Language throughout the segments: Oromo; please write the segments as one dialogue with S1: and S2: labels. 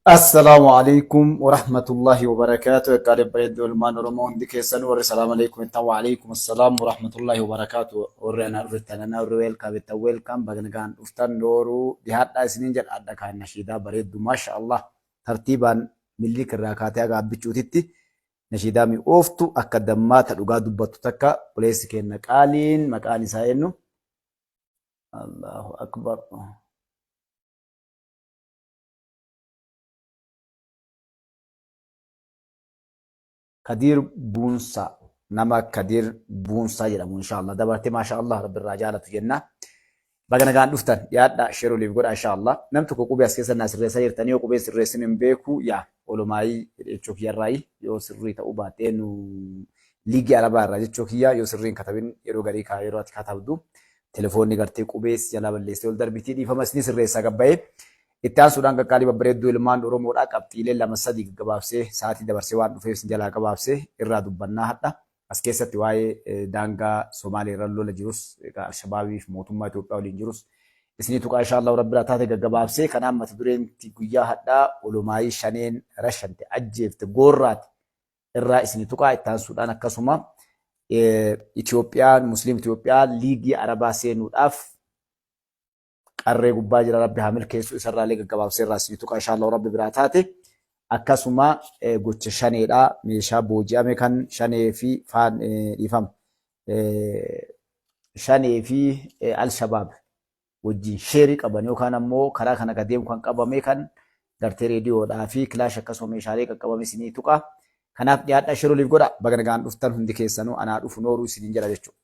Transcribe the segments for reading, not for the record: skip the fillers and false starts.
S1: السلام عليكم ورحمة الله وبركاته. قال بريد المان رمون دي كيسن ور السلام عليكم وعليكم السلام ورحمة الله وبركاته. ورنا رتنا وريل كابت ويلكم بغنغان افتن دورو دي حتى سنين جل أدى كان نشيدا بريد ما شاء الله ترتيبا ملي كراكاتي أغا بيچوتيتي نشيدا مي اوفتو أكدمات الأغا دبتو تكا وليس كينا قالين مكاني ساينو. الله أكبر. كدير بونسا نما كدير بونسا jedhamu inshallah dabarte mashallah rabbi irraa jaalatu jenna baga nagaan dhuftan yaadda shiruu liif godha inshallah nam tokko qubee as keessa naa sirreessaa jirtanii yoo qubee sirreessin hin beeku yaa olumaayii jechuu kiyyarraayi yoo sirrii ta'uu baatee nu liigii arabaa irraa jechuu kiyya yoo sirriin katabin yeroo garii kaa yeroo ati katabdu telefoonni gartee qubees jalaa balleessee ol darbitii dhiifamas ni sirreessaa gabbayee itti aansuudhaan qaqqaalii babbareedduu ilmaan Oromoodhaa qabxiilee lama sadii gaggabaabsee sa'aatii dabarsee waan dhufeef jalaa gabaabsee irraa dubbannaa hadha. As keessatti waa'ee daangaa Somaalee irra lola jirus Alshabaabii fi mootummaa Itoophiyaa waliin jirus isinii tuqaa inshaallah rabbi taate gaggabaabsee kanaan mata dureenti guyyaa hadhaa olumaayii shaneen rashante ajjeefte goorraati irraa isinii tuqaa itti aansuudhaan akkasuma Itoophiyaan Musliim Itoophiyaa liigii Arabaa seenuudhaaf qarree gubbaa jira rabbi haa milkeessu isarraalee gaggabaabsee irraa isinii tuqaa inshaallah rabbi biraa taate akkasuma gocha shaneedha meeshaa booji'ame kan shanee fi faan dhiifama shanee fi alshabaab wajjin sheerii qaban yookaan ammoo karaa kana gadeemu kan qabame kan gartee reediyoodhaa fi kilaash akkasuma meeshaalee qaqqabame isinii tuqaa. Kanaaf dhiyaadha shiruu liif godha baga nagaan dhuftan hundi keessanuu anaa dhufu nooruu isiniin jala jechuudha.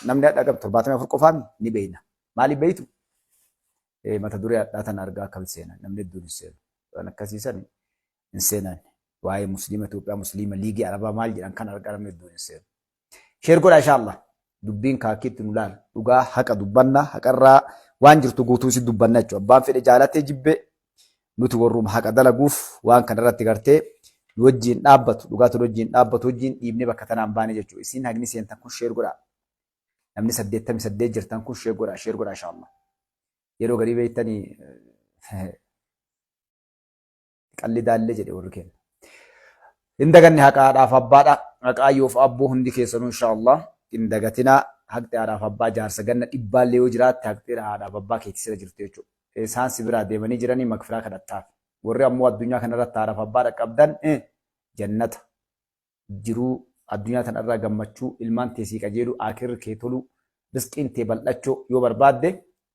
S1: Namni hadhaa qabu 74 qofaami ni beeyna. Maaliif beeytu? Mata duree hadhaa tana argaa akkamitti seenan namni hedduun hin seenu. Waan akkasiisan hin seenan. Waa'ee Musliima Itoophiyaa Musliima liigii Arabaa maal jedhan kan argaa namni hedduun hin seenu. Sheer godha inshaallah. Dubbiin kaakiitti nu laala. Dhugaa haqa dubbanna haqarraa waan jirtu guutuu si dubbanna jechuudha. Abbaan fedhe jaalatee jibbee nuti warruuma haqa dalaguuf waan kanarratti gartee nu wajjin dhaabbatu dhugaatu wajjin dhaabbatu wajjin dhiibnee bakka tanaan baane jechuudha. Isin haqni seentan kun sheer godha. Namni 88 jirtan kun sheer godha inshaallah. Yeroo garii beektanii qalli daallee jedhe warri keenya. Hindaganni haqaadhaaf abbaadha. Haqaayyoof abboo hundi keessanuu inshaallah hindagatinaa haqxi haadhaaf abbaa jaarsa ganna dhibbaallee yoo jiraatte haqxi haadhaaf abbaa keetti sira jirtu jechuudha. Isaan si biraa deemanii jiranii makfiraa kadhattaaf. Warri ammoo addunyaa kanarratti haadhaaf abbaadha qabdan jannata jiruu addunyaa kanarraa gammachuu ilmaan teessii qajeelu akirri kee tolu risqiin tee bal'achoo yoo barbaadde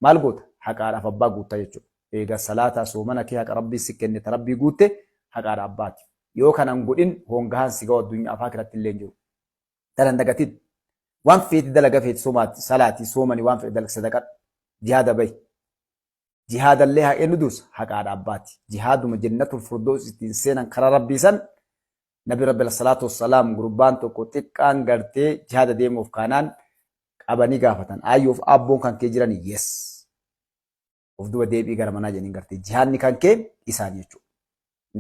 S1: maal goota haqaadhaaf abbaa guutta jechuudha. Egaa salaataa soomana kee haqa rabbii si kenne ta rabbii guutte haqaadha abbaati. Yoo kanan godhin hongahaan si ga'u addunyaa afaa kiratti illee jiru. Dalan dagatin waan feeti dalaga feeti soomaati salaatii soomanii waan feeti dalaga sadaqadha jihaada bahi. Jihaadallee haa eenyu duusa haqaadha abbaati. Jihaaduma jannatul firdoos ittiin seenan karaa rabbii san nabi rabbi salaatu wassalaam gurbaan tokko xiqqaan gartee jihaada deemuuf kaanaan qabanii gaafatan ayyoof abboon kan kee jiran yes. Of duba deebii gara manaa jedhanii gartee jihaadni kan kee isaan jechuudha.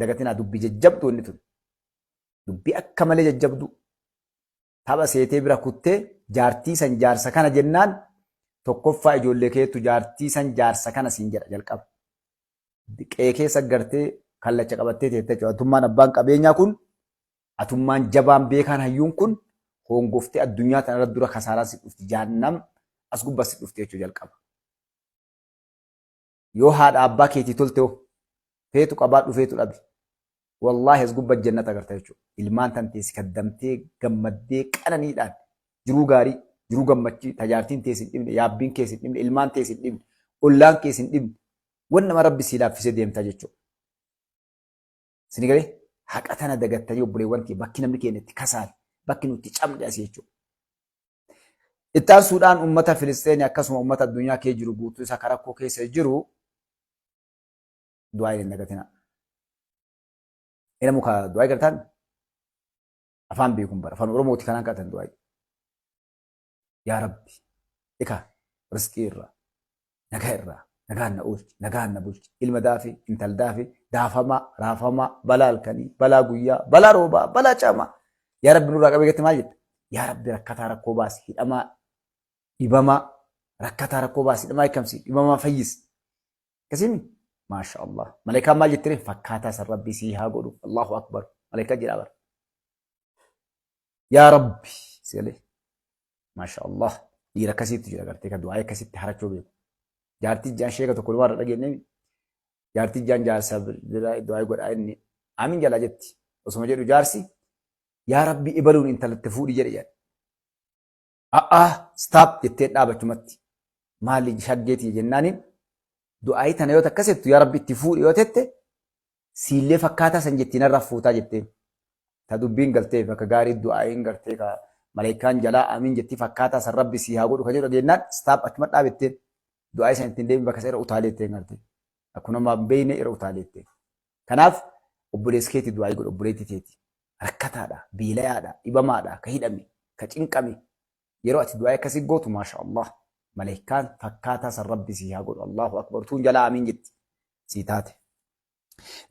S1: Dagatinaa dubbii jajjabduu inni tun. Dubbii akka malee jajjabduu. Tapha seetee bira kuttee jaartii san jaarsa kana jennaan tokkoffaa ijoollee keetu jaartii san jaarsa kana siin jedha jalqaba. Qe'ee keessa gartee kallacha qabattee teette jechuudha. Atummaan abbaan qabeenyaa kun atummaan jabaan beekaan hayyuun kun hongoftee addunyaa tanarra dura kasaaraa si dhufti jahannam as gubbaa si dhufti jechuu jalqaba. Yoo haadha abbaa keetii tolte feetu qabaadhu feetu dhabi. Wallaahi as gubbaa jannata agarta jechuudha. Ilmaan tantee si kaddamtee gammaddee qananiidhaan jiruu gaarii jiruu gammachii tajaajiltiin tees hin dhibne yaabbiin kees hin dhibne ilmaan tees hin dhibne ollaan kees hin dhibne waan nama rabbi si laaffisee deemta jechuudha. Sini galee haqa tana dagattanii obboleewwan kee bakki namni keenya itti kasaale bakki nuti cabde asii jechuudha. Itti aansuudhaan uummata Filisxeenii akkasuma uummata addunyaa kee jiru guutuu isa karakkoo keessa jiru du'aa hin dagatinaa. Ina muka du'aa gartaan afaan beekuun bara afaan Oromooti kanaan qaatan du'aa. Yaa Rabbi ika riskii irraa nagaa irraa nagaan na oolchi nagaan na bulchi ilma daafii intal daafii daafamaa raafamaa balaa halkanii balaa guyyaa balaa roobaa balaa caamaa yaa Rabbi nurraa qabee gatti maal jetta yaa Rabbi rakkataa rakkoo baasi hidhamaa dhibamaa rakkataa rakkoo baasi hidhamaa hiikamsi dhibamaa fayyisi akkasiin ما شاء الله ملائكة ما جترين فكاتا سر ربي سيها قولوا الله أكبر ملائكة جرابر يا ربي سيلي ما شاء الله يرا كسيت جرا قرتي كدعاء كسيت حركوا بيه جارتي جان شيء كتو كل مرة رجعني جارتي جان جار سب دعاء قول إني آمين جل جتي وسمع جرو جارسي يا ربي إبلون إنت لتفوري جريان ستوب جتت أبى تمتي مالي شقتي جنانين دعاء تنايو تكسيت يا ربي تفوري يوتت سيلة فكاتا سنجتنا رفوتا جتين تدبين قلتي فكجاري دعاء قلتي كا ملائكان جلا آمين جتي فكاتا سر ربي سيها قولوا كجرو جنان ستوب أتمت أبتين دعاء سنتين دين بكسر أطالتين قلتي أكون ما بين إير أطالتين كناف أبوليسكيتي دعاء قول أبوليتي تيتي ركتادا بيلادا إبامادا كهيدمي كتشنكمي يروح دعاء كسي قوتو ما شاء الله ملائكان فكاتا سر ربي سيها قول الله أكبر تون جلا آمين جت سيتاتي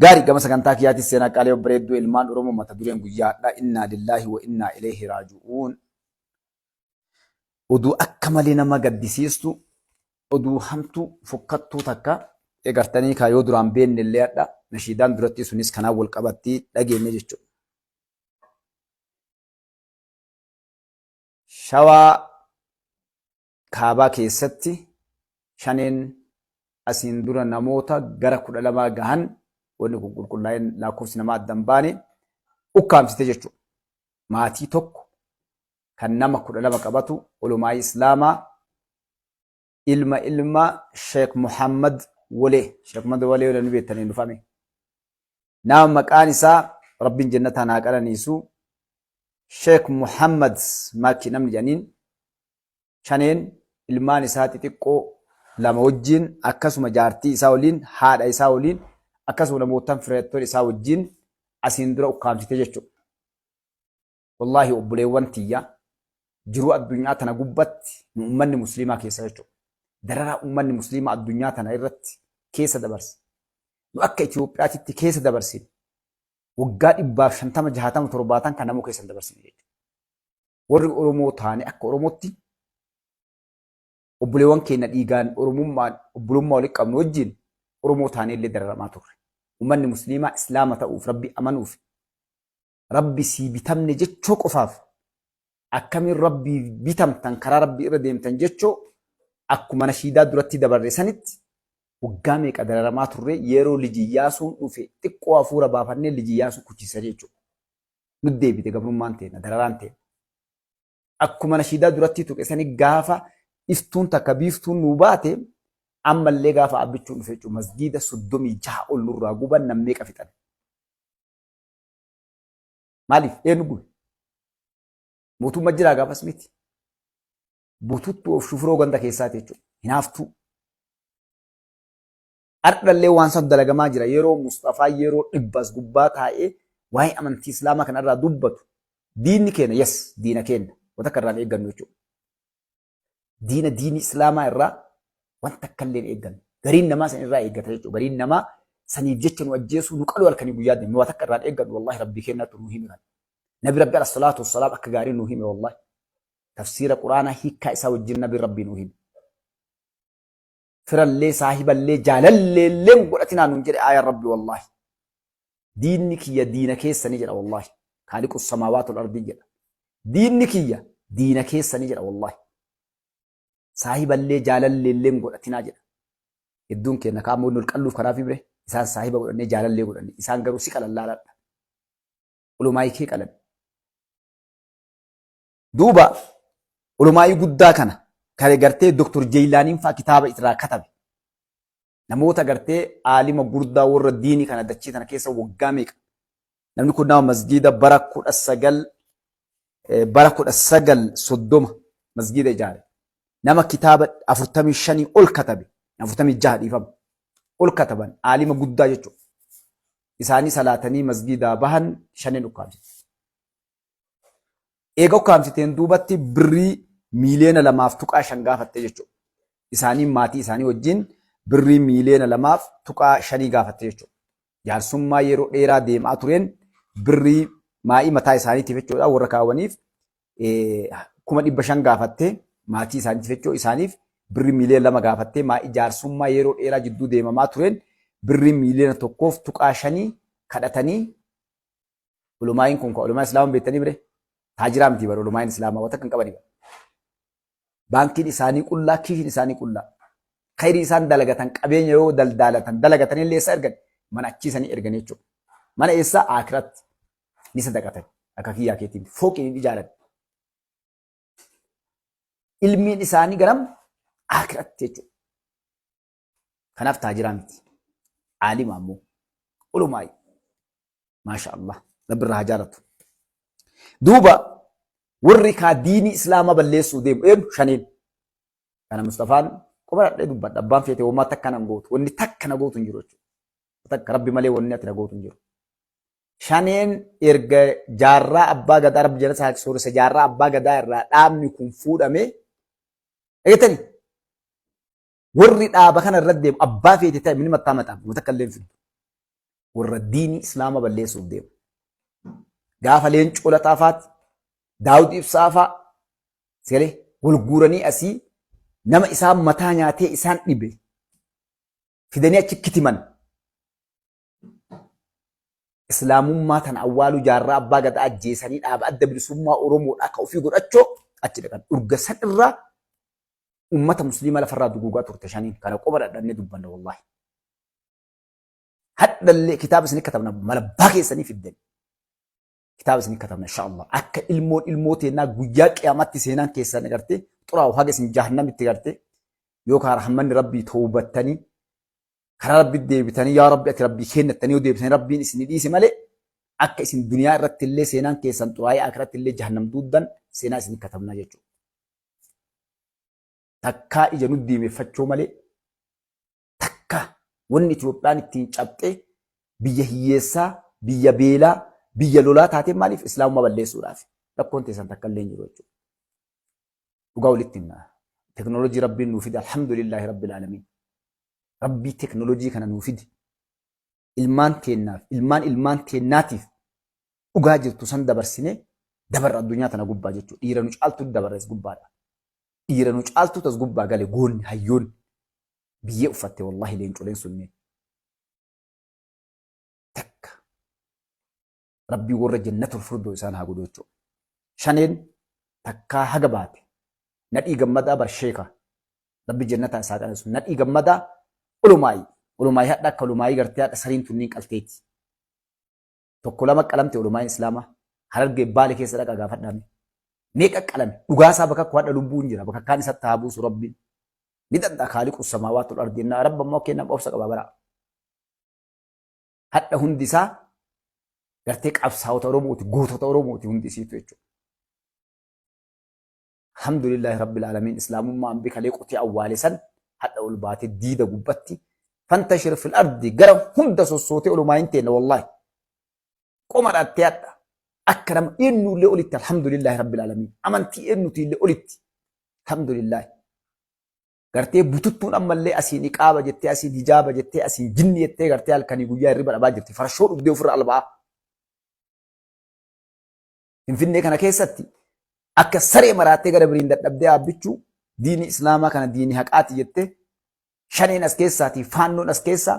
S1: غاري كما سكنتاك ياتي السنة قال يبريدو إلمان أرمو متدورين قياد لا إنا لله وإنا إليه راجعون ودو أكملنا ما قدسيستو ودو همتو فكتو تكا إغرتني كايو دران بين الليل نشيدان درتي سنس كناول قبطي لغي نجيشو شوا كابا كيستي شانين أسين دورا نموتا غرا كودا لما غهن وني كوكول كولاين لا كوس نما دنباني وكام ستجيشو ماتي توك كان نما كودا لما قبطو علماء إسلاما ilma Sheikh Muhammad Wale Sheikh Muhammad Wale wala nubi tani nufame nama maqaan isaa rabbiin jannata naa qalaniisu Sheikh Muhammad maki namni janiin shaneen ilmaan isaa xixiqqoo lama wajjin akkasuma jaartii isaa waliin haadha isaa waliin akkasuma namootan fireettoon isaa wajjin asiin dura ukkaamsite jechuudha wallahi obboleewwan tiyya jiruu addunyaa tana gubbatti ummanni musliimaa keessa jechuudha dararaa ummanni musliimaa addunyaa tana irratti keessa dabarse nu akka Itoophiyaatti keessa dabarsin waggaa 150 60 70 kan namoo keessa dabarsin jechuudha warri Oromoo taane akka Oromootti obboleewwan keenya dhiigaan Oromummaan obbolummaa waliin qabnu wajjin Oromoo taane illee dararamaa turre ummanni musliimaa islaama ta'uuf rabbi amanuuf rabbi sii bitamne jechoo qofaaf akkamiin rabbi bitamtan karaa rabbi irra deemtan jechoo akkuma nashiidaa duratti dabarre sanitti waggaa meeqa dararamaa turre yeroo lijiyyaasuun dhufe xiqqoo hafuura baafannee lijiyyaasuu kuchisa jechuudha. Nu deebite gabrummaan teena dararaan teena. Akkuma nashiidaa duratti tuqe sani gaafa iftuun takka biiftuun nu baate ammallee gaafa abbichuun dhufe jechuudha. Masgiida 36 ol nurraa guban nammee qafixan. Maaliif eenyu gube? Mootummaa jiraa gaafas miti. Bututtu of shufuroo ganda keessaati jechuudha. Hinaaftuu. Ardhallee waan san dalagamaa jira yeroo Mustafaa yeroo dhibbas gubbaa taa'ee waa'ee amantii Islaamaa kanarraa dubbatu. Diinni keenya yes diina keenya wanta akka irraan eeggannu jechuudha. Diini Islaamaa irraa wanta akka illee eeggannu. Gariin namaa san irraa eeggata jechuudha. Gariin namaa saniif jecha nu ajjeesuu nu qaluu halkanii guyyaa deemu wanta akka irraan eeggannu wallahi rabbii keenyaatu nu himi. Nabi Rabbi alayhi salaatu wassalaam akka gaarii nu hime wallahi. Tafsiira Quraanaa hiikkaa isaa wajjin Nabi Rabbii nu hime. Firallee saahiballee jaalalleellee godhatinaa nuun jedhe aayaan Rabbi wallahi. Diinni kiyya diina keessanii jedha wallahi. Kaaliqu samaawaati wal ardii jedha. Diinni kiyya diina keessanii jedha wallahi. Saahiballee jaalalleellee godhatinaa jedha. Hedduun keenya kaamoo nul qalluuf kanaaf bire isaan saahiba godhannee jaalallee godhanne isaan garuu si qalallaaladha. Ulumaayii kee qalan. Duuba ulumaayii guddaa kana kare gartee Dr. Jeylaaniin faa kitaaba irraa katabe. Namoota gartee aalima gurdaa warra diinii kana dachee tana keessa waggaa meeqa. Namni kun nama masgiida bara 1930 masgiida ijaare. Nama kitaaba 45 ol katabe. 46 dhiifama. Ol kataban aalima guddaa jechuudha. Isaanii salaatanii masgiidaa bahan 5 ukkaamsite. Eega ukkaamsiteen duubatti birrii miiliyoona 2.5 gaafatte jechuudha. Isaanii maatii isaanii wajjin birrii miiliyoona 2.5 gaafatte jechuudha. Jaarsummaa yeroo dheeraa deemaa tureen birrii maa'ii mataa isaaniitiif jechuudha warra kaawwaniif 500,000 gaafatte maatii isaaniitiif jechuudha isaaniif birrii miiliyoona 2 gaafatte maa'ii jaarsummaa yeroo dheeraa jidduu deemamaa tureen birrii miiliyoona tokkoof tuqaa shanii kadhatanii ulumaayin kun ulumaa islaamaa beektanii bire taajiraa miti bara ulumaayin islaamaa wata kan qabanii baankiin isaanii qullaa kiishin isaanii qullaa khayrii isaan dalagatan qabeenya yoo daldalatan dalagatan illee eessa ergan mana achiisanii ergan jechuudha mana eessa akiratti ni sadaqatan akka kiyyaa keetiin fooqiin ijaaran ilmiin isaanii ganam akiratti jechuudha kanaaf taajiraa miti aalima ammoo ulumaayi maasha Allah rabbi irraa jaalatu duuba warri kaa diinii islaamaa balleessuu deemu eenyu shaniin kana Mustafaan qobaadhee dubbadha abbaan feete homaa takka nan gootu wanni takka na gootu hin jiru jechuudha takka rabbi malee wanni ati na gootu hin jiru shaneen erga jaarraa abbaa gadaa rabbi jala saa soorisa jaarraa abbaa gadaa irraa dhaabni kun fuudhame eegatanii warri dhaaba kana irra deemu abbaa feete ta'e minni mattaa mataa takka illee hin fidu warra diinii islaamaa balleessuuf deemu gaafa leencoo lataafaati daawud ibsaafaa siree gurguranii asii nama isaan mataa nyaatee isaan dhibe fidanii achi kitiman islaamummaa tan awwaaluu jaarraa abbaa gadaa ajjeesanii dhaaba adda bilisummaa oromoodhaa akka ofii godhachoo achi dhaqan urga san irraa ummata musliima lafarraa duguugaa turte shaniin kana qoba dhadhannee dubbanna wallaahi haddallee kitaaba isinii katabna malabbaa keessanii fiddani kitaaba isinii katabna inshaallah akka ilmooteenaa guyyaa qiyaamatti seenaan keessan agartee xuraa'u haga isin jahannamitti garte yookaan rahmanni rabbii tawbattanii karaa rabbi deebitanii yaa rabbi ati rabbii kennattanii yoo deebitanii rabbiin isin dhiise malee akka isin duniyaa irratti illee seenaan keessan xuraa'ee akiratti illee jahannam duuddan seenaa isinii katabna jechuudha. Takkaa ija nu diimeeffachuu malee takka wanni Itoophiyaan ittiin cabxee biyya hiyyeessaa biyya beelaa biyya lolaa taatee maaliif islaamummaa balleessuudhaaf rakkoon teessan takka illee hin jiru jechuudha. Dhugaa walitti himna. Teknooloojii rabbiin nuu fide alhamdulillahi rabbil aalamiin. Rabbii teknooloojii kana nuu fide ilmaan teennaaf ilmaan teennaatiif dhugaa jirtu san dabarsinee dabarra addunyaa tana gubbaa jechuudha. Dhiira nu caaltu dabarres gubbaadha. Dhiira nu caaltu tas gubbaa gale goonni hayyoonni biyyee uffatte wallahi leencoleen sunneen. Takka rabbii warra jannatul firdoo isaan haa godhu jechuudha. Shaneen takkaa haga baate nadhii gammadaa barsheeka rabbi jannataa isaa qanaisu nadhii gammadaa ulumaayi hadha akka ulumaayi gartee hadha sariin tunniin qalteeti. Tokko lama qalamte ulumaayin islaamaa harargee baale keessa dhaqa gaafadhaame. Meeqa qalame dhugaasaa bakka akka hadha lubbuun jira bakka kaan isatti haa buusu rabbiin. Ni danda'a kaaliqu samaawaatu ardinaa rabba immoo kennan obsa qaba bara. Hadha hundi isaa gartee qabsaa'ota Oromooti gootota Oromooti hundi isiitu jechuudha. Alhamdulillahi rabbil aalamiin islaamummaan bikalee qotee awwaale san hadha ol baatee diida gubbatti fantashir fil ardi gara hunda sossootee ulumaayin teenna wallaahi qoma dhaattee hadha akka nama eenyullee olitti alhamdulillahi rabbil aalamiin amantii eenyutillee olitti alhamdulillahi gartee bututtuun ammallee asiin iqaaba jettee asiin hijaaba jettee asiin jinni jettee gartee halkanii guyyaa hirriba dhabaa jirti farshoo dhugdee ofirra albaa Finfinnee kana keessatti akka saree maraattee gara biriin dadhabdee yaabbichuu diini islaamaa kana diini haqaati jettee shaneen as keessaati faannoon as keessaa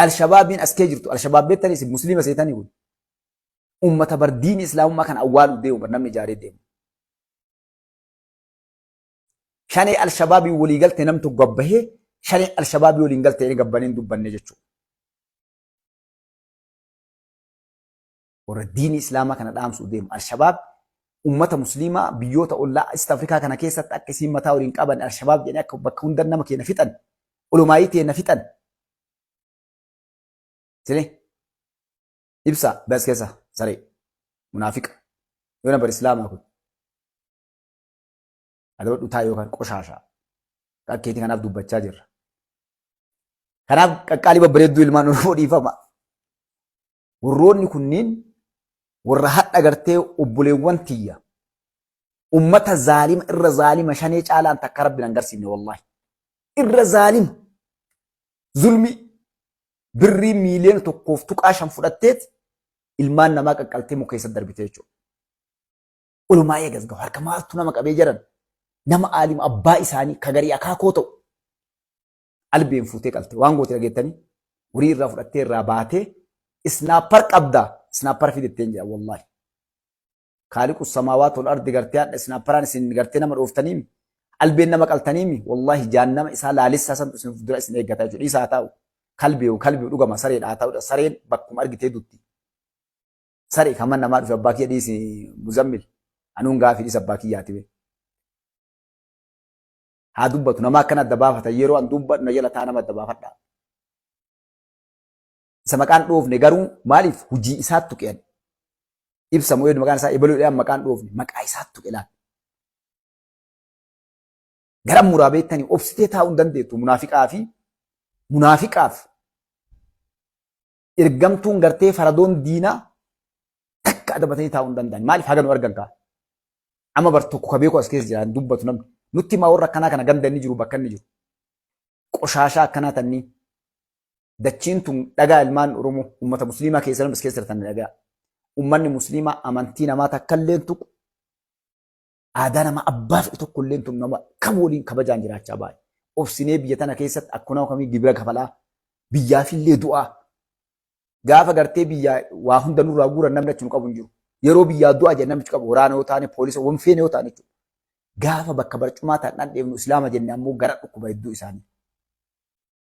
S1: alshabaabiin as kee jirtu alshabaab beektanii isin musliima seetanii kun ummata bar diini islaamummaa kana awwaaluu deemu bar namni ijaaree deemu. Shanee alshabaabii walii galtee namtu gabbahee shanee alshabaabii waliin galtee gabbaniin dubbanne jechuudha. Warra diini islaamaa kana dhaamsuu deemu alshabaab ummata musliimaa biyyoota ollaa East Afrikaa kana keessatti akka isiin mataa waliin qaban alshabaab jedhanii akka bakka hunda nama keenya fixan ulumaayii teenya fixan. Siree ibsa bas keessa saree munaafiqa yoo nabar islaamaa kun adaba dhutaa yookaan qoshaashaa akkeetii kanaaf dubbachaa jirra. Kanaaf qaqqaalii babbareedduu ilmaan Oromoo dhiifama. Warroonni kunniin warra hadha gartee obboleewwan tiyya ummata zaalima irra zaalima shanee caalaan takka rabbiin agarsiifne wallahi irra zaalima zulmi birrii miiliyoona tokkoof tuqaa shan fudhatteet ilmaan namaa qaqqaltee muka keessatti darbite jechuudha. Ulumaayee gasgahu harka maaltu nama qabee jiran nama aalima abbaa isaanii kagarii akaakoo ta'u albeen fuutee qalte waan goote dhageettanii horii irraa fudhattee irraa baatee isnaappar qabda isnaappar fidetteen jedha wallahi kaaliqu samaawaat wal ardi gartee hadha isnaapparaan isin gartee nama dhooftaniimi albeen nama qaltaniimi wallahi jaannama isaa laalessaa santu isin dura isin eeggataa jechuudha isaa taa'u kalbii dhugama sareedhaa ta'udha sareen bakkuma argitee dutti saree kaman namaa dhufe abbaa kiyya dhiisi muzammil anuun gaafii dhiisa abbaa kiyyaati bee haa dubbatu nama akkana adda baafata yeroo an dubbatu na jala taa nama adda baafadha isa maqaan dhoofne garuu maaliif hujii isaattu qe'an ibsa moo maqaan isaa ebaluudhaan maqaan dhoofne maqaa isaattu qe'an gara muraa beektanii obsitee taa'uu hin dandeettu munaafiqaaf ergamtuun gartee faradoon diinaa takka adabatanii taa'uu hin danda'an maaliif haga nu argan kaa amma bar tokko ka beeku as keessa jiran dubbatu namni nutti maa warra akkanaa kana ganda inni jiru bakka inni jiru qoshaashaa akkanaa tannii dachiin tun dhagaa ilmaan oromoo ummata musliimaa keessa namas keessa jirtan dhagaa ummanni musliimaa amantii namaa takkallee tuqu aadaa nama abbaa fedhe tokkollee tun nama kam waliin kabajaan jiraachaa baay'ee obsinee biyya tana keessatti akkuma kamii gibira kafalaa biyyaafillee du'aa gaafa gartee biyyaa waa hunda nurraa guuran namni achi nu qabu hin jiru yeroo biyyaa du'aa jedhan namichi qabu waraana yoo taane poolisa wanfeene yoo taane gaafa bakka barcumaa ta'an dheebnu islaama jenne ammoo gara dhukkuba hedduu isaanii